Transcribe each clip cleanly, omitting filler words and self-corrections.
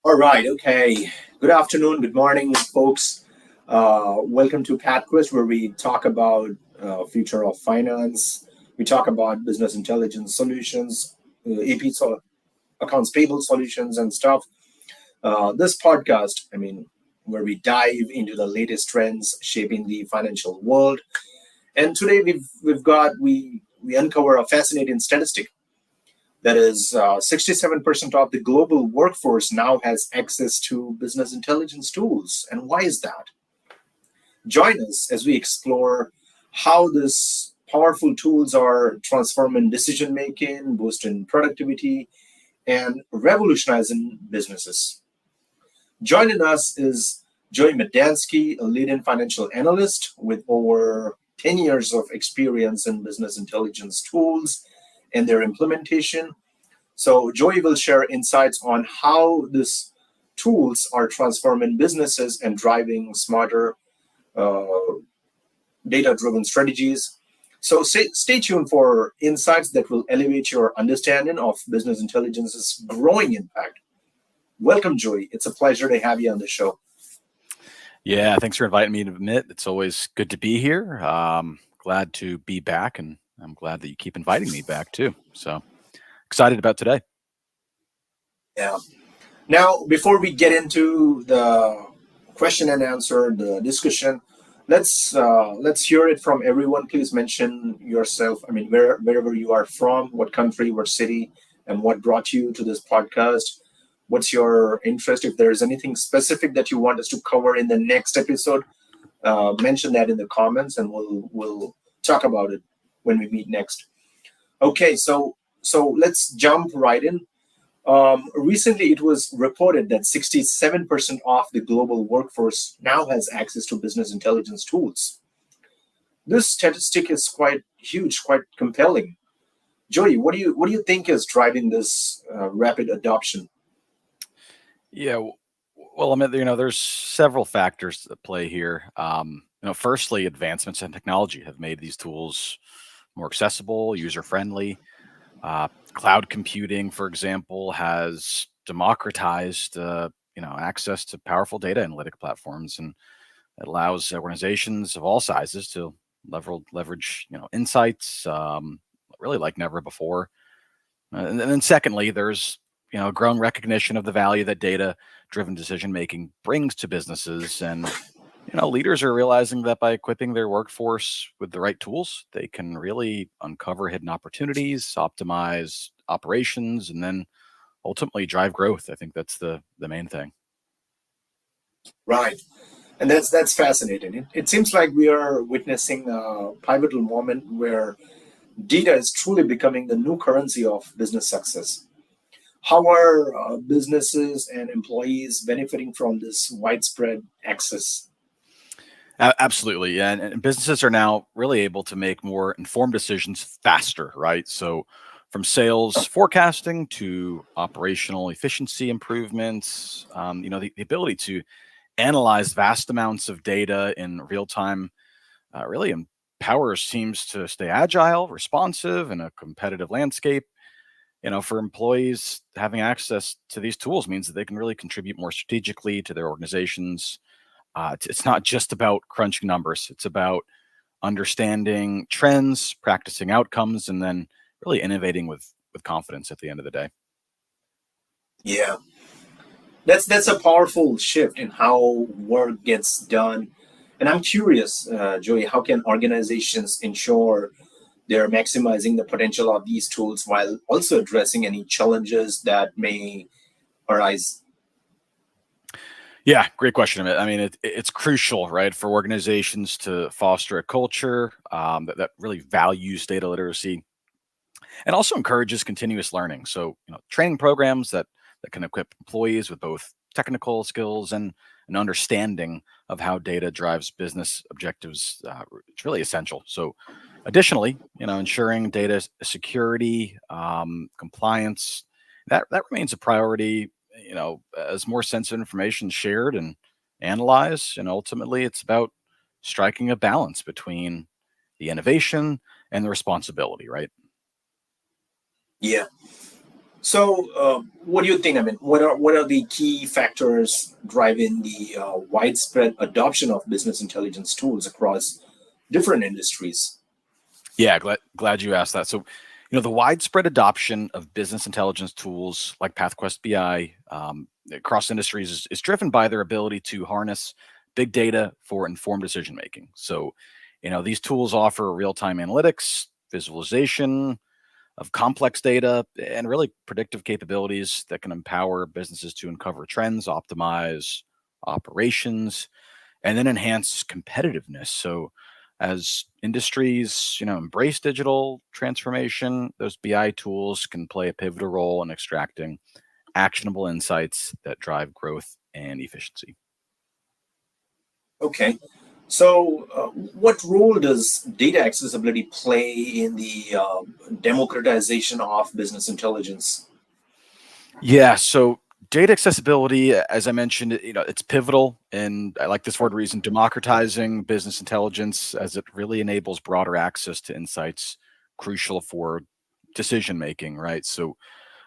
All right. Okay. Good afternoon. Good morning, folks. Welcome to PatQuest, where we talk about future of finance. We talk about business intelligence solutions, AP accounts payable solutions, and stuff. This podcast, where we dive into the latest trends shaping the financial world. And today we uncover a fascinating statistic. That is, 67% of the global workforce now has access to business intelligence tools. And why is that? Join us as we explore how these powerful tools are transforming decision making, boosting productivity, and revolutionizing businesses. Joining us is Joey Medansky, a leading financial analyst with over 10 years of experience in business intelligence tools and their implementation. So, Joey will share insights on how these tools are transforming businesses and driving smarter, uh, data driven strategies. So, stay tuned for insights that will elevate your understanding of business intelligence's growing impact. Welcome, Joey. It's a pleasure to have you on the show. Yeah, thanks for inviting me to admit. It's always good to be here. Glad to be back, and I'm glad that you keep inviting me back too. So excited about today. Yeah. Now, before we get into the question and answer, the discussion, let's hear it from everyone. Please mention yourself. Wherever you are from, what country, what city, and what brought you to this podcast. What's your interest? If there is anything specific that you want us to cover in the next episode, mention that in the comments, and we'll talk about it when we meet next. Okay, so let's jump right in. Recently, it was reported that 67% of the global workforce now has access to business intelligence tools. This statistic is quite huge, quite compelling. Joey, what do you think is driving this rapid adoption? Yeah, well, there's several factors that play here. Firstly, advancements in technology have made these tools more accessible, user friendly. Cloud computing, for example, has democratized access to powerful data analytic platforms, and it allows organizations of all sizes to leverage insights really like never before. And then secondly, there's growing recognition of the value that data driven decision making brings to businesses, and leaders are realizing that by equipping their workforce with the right tools, they can really uncover hidden opportunities, optimize operations, and then ultimately drive growth. I think that's the main thing. Right. And that's fascinating. It seems like we are witnessing a pivotal moment where data is truly becoming the new currency of business success. How are businesses and employees benefiting from this widespread access? Absolutely. Yeah. And businesses are now really able to make more informed decisions faster, right? So, from sales forecasting to operational efficiency improvements, the ability to analyze vast amounts of data in real time really empowers teams to stay agile, responsive in a competitive landscape. For employees, having access to these tools means that they can really contribute more strategically to their organizations. It's not just about crunching numbers, it's about understanding trends, practicing outcomes, and then really innovating with confidence at the end of the day. Yeah, that's a powerful shift in how work gets done. And I'm curious, Joey, how can organizations ensure they're maximizing the potential of these tools while also addressing any challenges that may arise? Yeah, great question. It's crucial, right, for organizations to foster a culture that really values data literacy and also encourages continuous learning. So, training programs that can equip employees with both technical skills and an understanding of how data drives business objectives. It's really essential. So, additionally, ensuring data security, compliance, that remains a priority. As more sensitive information is shared and analyzed, and ultimately, it's about striking a balance between the innovation and the responsibility, right? Yeah. So, what do you think? I mean, what are the key factors driving the widespread adoption of business intelligence tools across different industries? Yeah, glad you asked that. So, the widespread adoption of business intelligence tools like PathQuest BI across industries is driven by their ability to harness big data for informed decision making. So, these tools offer real-time analytics, visualization of complex data, and really predictive capabilities that can empower businesses to uncover trends, optimize operations, and then enhance competitiveness. So as industries, embrace digital transformation, those BI tools can play a pivotal role in extracting actionable insights that drive growth and efficiency. Okay. So, what role does data accessibility play in the democratization of business intelligence? Yeah, so data accessibility, as I mentioned, it's pivotal, and I like this word reason, democratizing business intelligence as it really enables broader access to insights crucial for decision making, right? So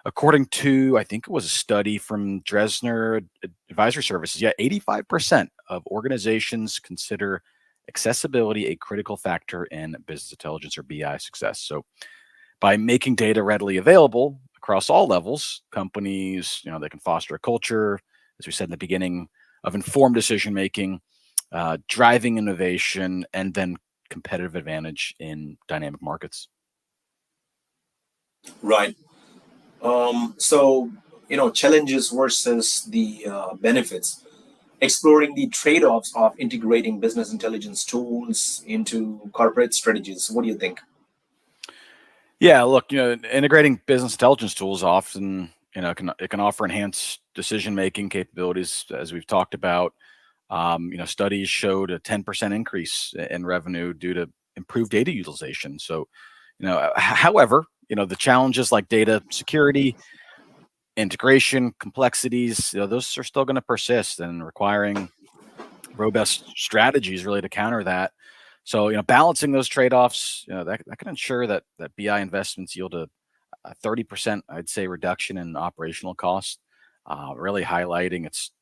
according to, I think it was a study from Dresner Advisory Services, yeah, 85% of organizations consider accessibility a critical factor in business intelligence or BI success. So by making data readily available across all levels, companies, they can foster a culture, as we said in the beginning, of informed decision making, driving innovation, and then competitive advantage in dynamic markets. Right. So, challenges versus the benefits. Exploring the trade-offs of integrating business intelligence tools into corporate strategies. What do you think? Yeah, look, integrating business intelligence tools often, it can offer enhanced decision making capabilities, as we've talked about. Studies showed a 10% increase in revenue due to improved data utilization. So, however, the challenges like data security, integration, complexities, those are still going to persist and requiring robust strategies really to counter that. So, balancing those trade-offs, that can ensure that BI investments yield a 30%, I'd say, reduction in operational cost, really highlighting its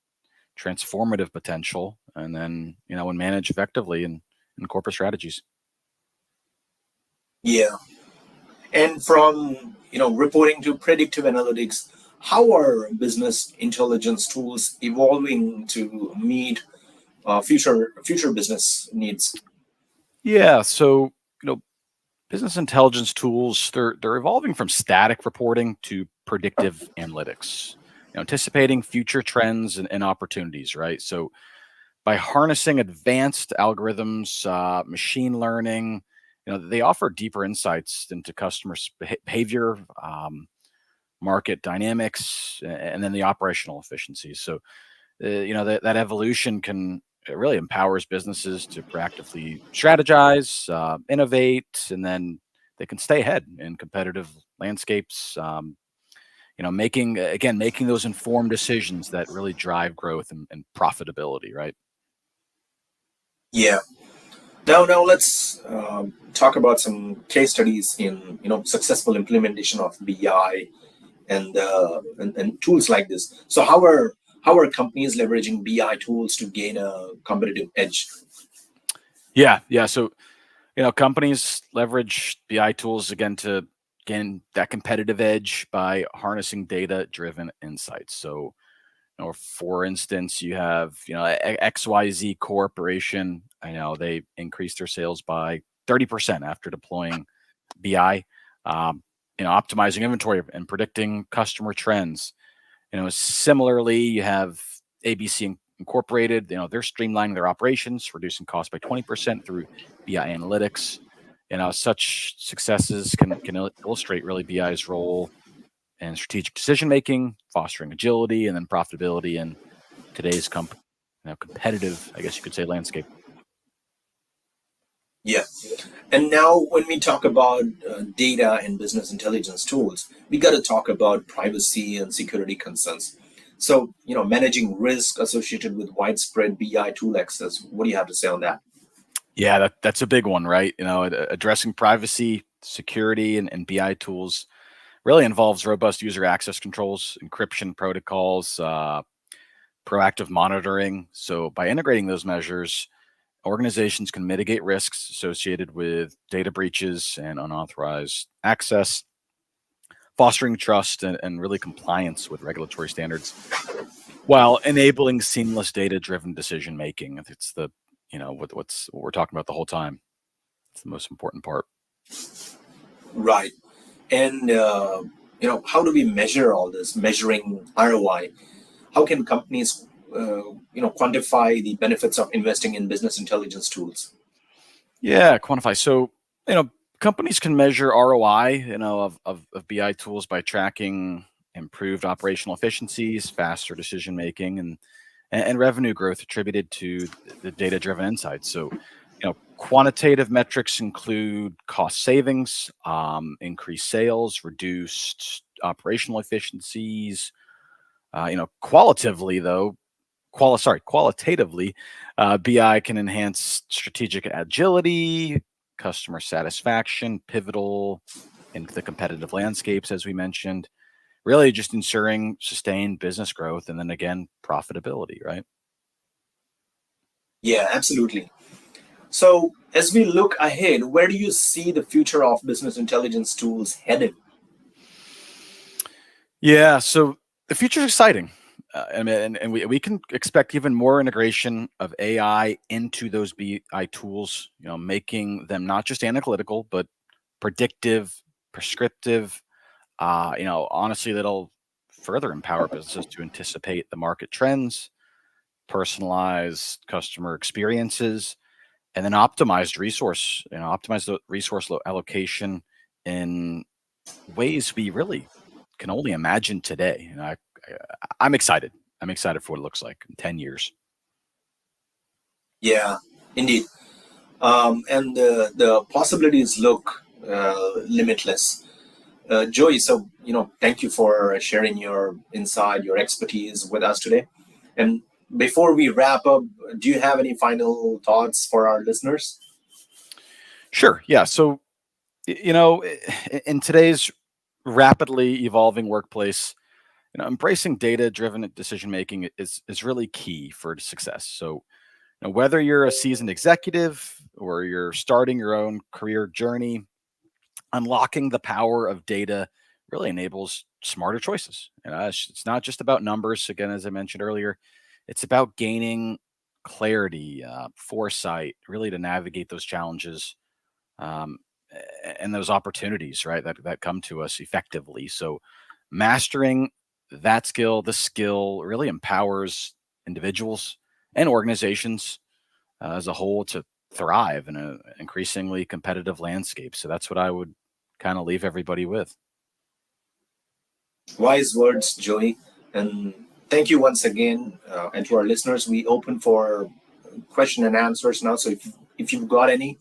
transformative potential, and then when managed effectively in corporate strategies. Yeah. And from reporting to predictive analytics, how are business intelligence tools evolving to meet future business needs? Yeah, so business intelligence tools, they're evolving from static reporting to predictive analytics, anticipating future trends and opportunities, right? So by harnessing advanced algorithms, machine learning, they offer deeper insights into customers' behavior, market dynamics, and then the operational efficiencies. So, that evolution can it really empowers businesses to proactively strategize, innovate, and then they can stay ahead in competitive landscapes. Making those informed decisions that really drive growth and profitability, right? Yeah. Now let's talk about some case studies in successful implementation of BI and tools like this. So how are companies leveraging BI tools to gain a competitive edge? Yeah. So companies leverage BI tools again to gain that competitive edge by harnessing data-driven insights. So, for instance, you have XYZ Corporation. I know they increased their sales by 30% after deploying BI. Um, Optimizing inventory and predicting customer trends. Similarly, you have ABC Incorporated. They're streamlining their operations, reducing costs by 20% through BI analytics. Such successes can illustrate really BI's role in strategic decision making, fostering agility, and then profitability in today's competitive, I guess you could say, landscape. Yeah. And now, when we talk about data and business intelligence tools, we got to talk about privacy and security concerns. So, managing risk associated with widespread BI tool access. What do you have to say on that? Yeah, that's a big one, right? Addressing privacy, security, and BI tools. really involves robust user access controls, encryption protocols, proactive monitoring. So by integrating those measures, organizations can mitigate risks associated with data breaches and unauthorized access, fostering trust and really compliance with regulatory standards, while enabling seamless data-driven decision making. It's the what we're talking about the whole time. It's the most important part. Right. And how do we measure all this? Measuring ROI. How can companies quantify the benefits of investing in business intelligence tools? Yeah, quantify. So, companies can measure ROI, of BI tools by tracking improved operational efficiencies, faster decision making, and revenue growth attributed to the data-driven insights. So, quantitative metrics include cost savings, increased sales, reduced operational efficiencies. Qualitatively, BI can enhance strategic agility, customer satisfaction, pivotal in the competitive landscapes, as we mentioned, really just ensuring sustained business growth and then again, profitability, right? Yeah, absolutely. So, as we look ahead, where do you see the future of business intelligence tools headed? Yeah, so the future is exciting. And we can expect even more integration of AI into those BI tools, making them not just analytical, but predictive, prescriptive. Honestly, that'll further empower businesses to anticipate the market trends, personalize customer experiences, and then optimize the allocation in ways we really can only imagine today. I'm excited. I'm excited for what it looks like in 10 years. Yeah, indeed. And the possibilities look limitless. Joey, so thank you for sharing your insight, your expertise with us today. And before we wrap up, do you have any final thoughts for our listeners? Sure. Yeah. So, in today's rapidly evolving workplace, embracing data-driven decision making is really key for success. So, whether you're a seasoned executive or you're starting your own career journey, unlocking the power of data really enables smarter choices. It's not just about numbers. Again, as I mentioned earlier, it's about gaining clarity, foresight, really to navigate those challenges, um, and those opportunities, right, that come to us effectively. So, mastering the skill really empowers individuals and organizations as a whole to thrive in an increasingly competitive landscape. So that's what I would kind of leave everybody with. Wise words, Joey. And thank you once again. And to our listeners, we open for question and answers now. So if you've got any,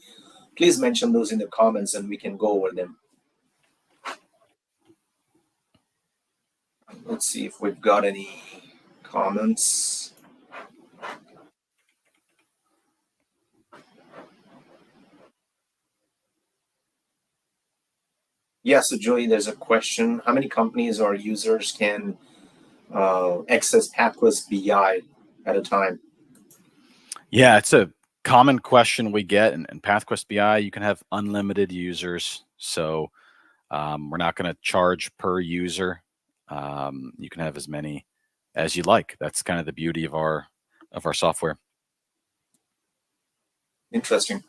please mention those in the comments and we can go over them. Let's see if we've got any comments. Yeah, so Joey, there's a question. How many companies or users can access PathQuest BI at a time? Yeah, it's a common question we get in PathQuest BI. You can have unlimited users. So we're not going to charge per user. You can have as many as you like. That's kind of the beauty of our software. Interesting.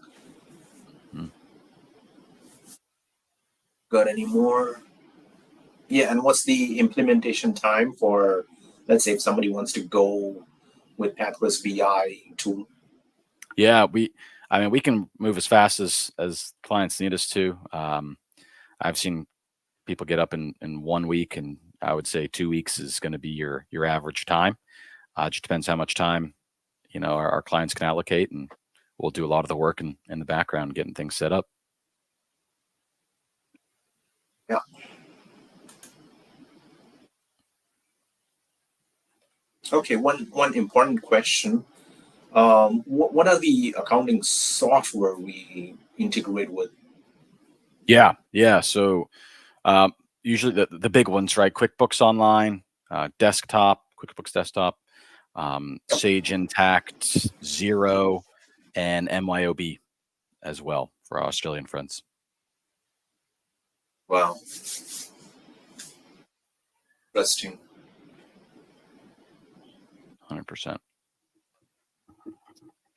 Mm. Got any more? Yeah, and what's the implementation time for, let's say, if somebody wants to go with PathQuest BI tool? Yeah, we can move as fast as clients need us to. I've seen people get up in 1 week, and I would say 2 weeks is going to be your average time. Just depends how much time our clients can allocate, and we'll do a lot of the work in the background getting things set up. Yeah. Okay, one important question. What are the accounting software we integrate with? Yeah. So usually the big ones, right? QuickBooks Online, Desktop, QuickBooks Desktop, Sage Intact, Zero, and MYOB as well for our Australian friends. Wow. Interesting. 100%.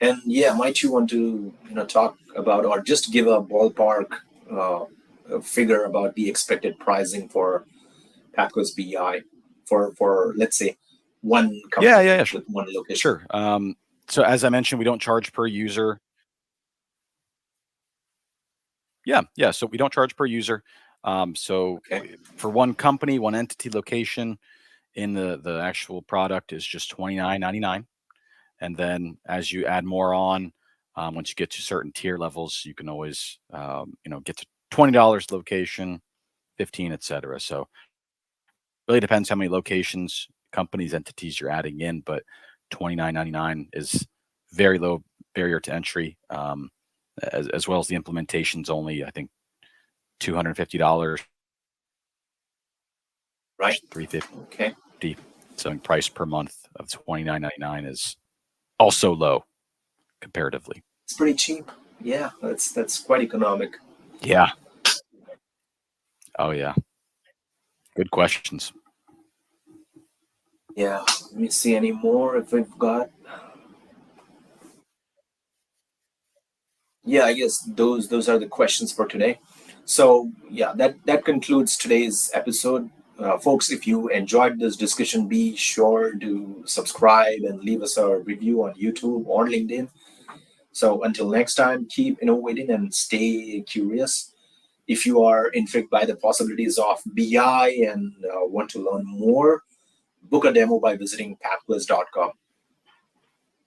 And yeah, might you want to talk about or just give a ballpark uh, figure about the expected pricing for PATCO's BI for let's say one company Yeah, with one location? sure. So as I mentioned, we don't charge per user. Yeah. So we don't charge per user. Okay. For one company, one entity location in the actual product is just $29.99. And then as you add more on, once you get to certain tier levels, you can always get to $20 location, 15, etc. So really depends how many locations, companies, entities you're adding in, but $29.99 is very low barrier to entry, as well as the implementation's only, I think, $250, Right. 350. Okay. So price per month of $29.99 is also low comparatively. It's pretty cheap. Yeah, that's quite economic. Yeah. Oh yeah. Good questions. Yeah. Let me see any more if we've got. Yeah, I guess those are the questions for today. So yeah, that concludes today's episode. Folks, if you enjoyed this discussion, be sure to subscribe and leave us a review on YouTube or LinkedIn. So until next time, keep innovating and stay curious. If you are intrigued by the possibilities of BI and want to learn more, book a demo by visiting pathquiz.com,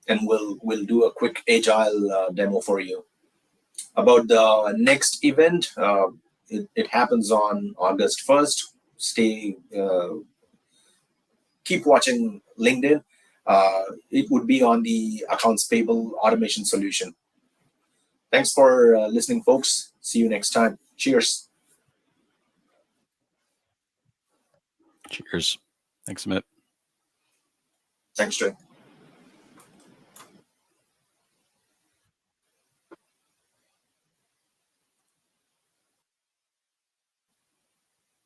and we'll do a quick agile demo for you. About the next event, it happens on August 1st. Stay, keep watching LinkedIn. It would be on the accounts payable automation solution. Thanks for listening, folks. See you next time. Cheers. Cheers. Thanks, Amit. Thanks, Trey.